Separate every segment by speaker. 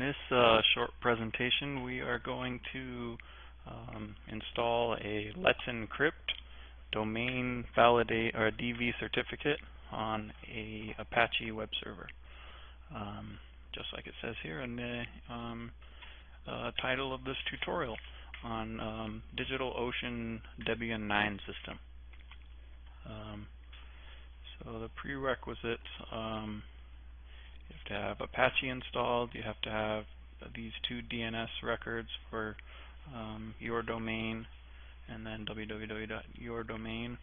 Speaker 1: this short presentation, we are going to install a Let's Encrypt domain validate or DV certificate on a Apache web server, just like it says here in the title of this tutorial on DigitalOcean Debian 9 system. So the prerequisites. You have to have Apache installed. You have to have these two DNS records for your domain, and then www.yourdomain.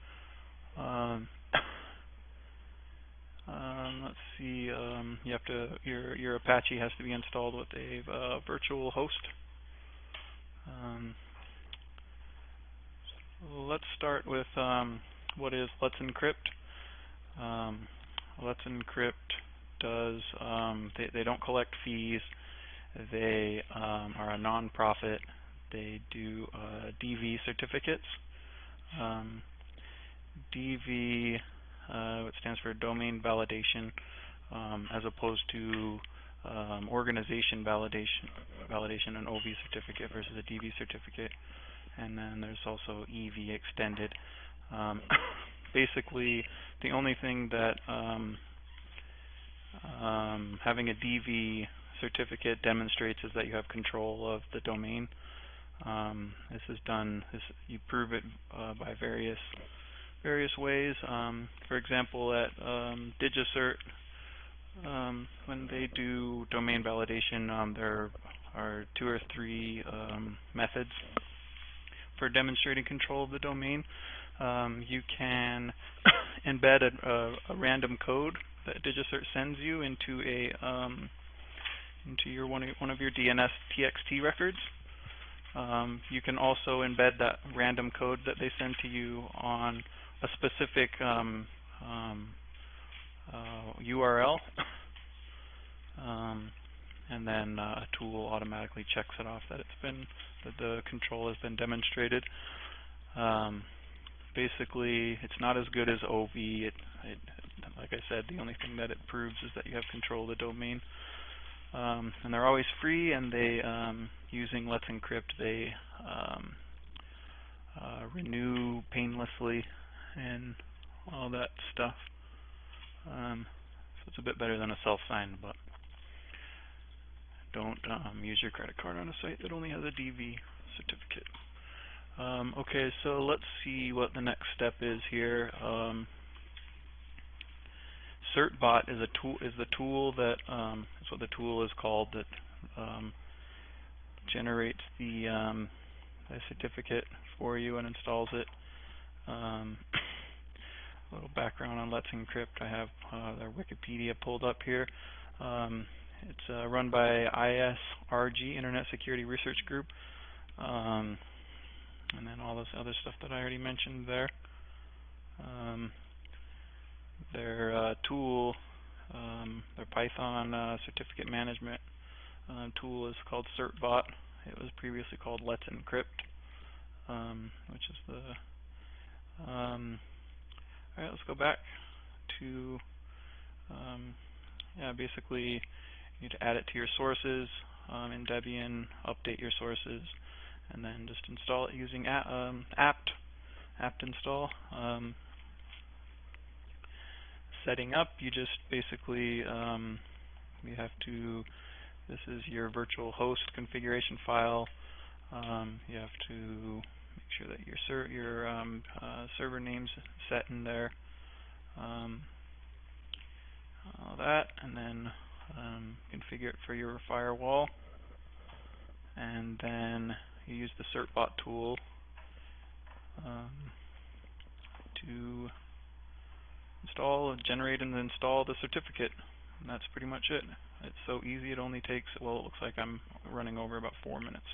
Speaker 1: Let's see. You have to your Apache has to be installed with a virtual host. So let's start with what is Let's Encrypt. Let's Encrypt does they don't collect fees. They are a non-profit. They do DV certificates. DV it stands for domain validation, as opposed to organization validation, an OV certificate versus a DV certificate. And then there's also EV extended. Basically, the only thing that having a DV certificate demonstrates is that you have control of the domain. This is done. You prove it by various ways. For example, at DigiCert, when they do domain validation, there are 2 or 3 methods for demonstrating control of the domain. You can embed a random code that DigiCert sends you into into one of your DNS TXT records. You can also embed that random code that they send to you on a specific URL, and then a tool automatically checks it off that the control has been demonstrated. Basically, it's not as good as OV. Like I said, the only thing that it proves is that you have control of the domain. And they're always free, and they, using Let's Encrypt, they renew painlessly and all that stuff. So it's a bit better than a self-sign, but don't use your credit card on a site that only has a DV certificate. Okay, so let's see what the next step is here. CertBot is the tool that that's what the tool is called that generates the certificate for you and installs it. A little background on Let's Encrypt. I have their Wikipedia pulled up here. It's run by ISRG, Internet Security Research Group, and then all this other stuff that I already mentioned there. Their tool, their Python certificate management tool is called CertBot. It was previously called Let's Encrypt, which is the. All right, let's go back to. Yeah, basically, you need to add it to your sources in Debian, update your sources, and then just install it using apt install. Setting up, you just basically you have to. This is your virtual host configuration file. You have to make sure that your server name's set in there. All that, and then configure it for your firewall. And then you use the CertBot tool to generate and install the certificate. And that's pretty much it. It's so easy, it only takes, well, it looks like I'm running over about 4 minutes.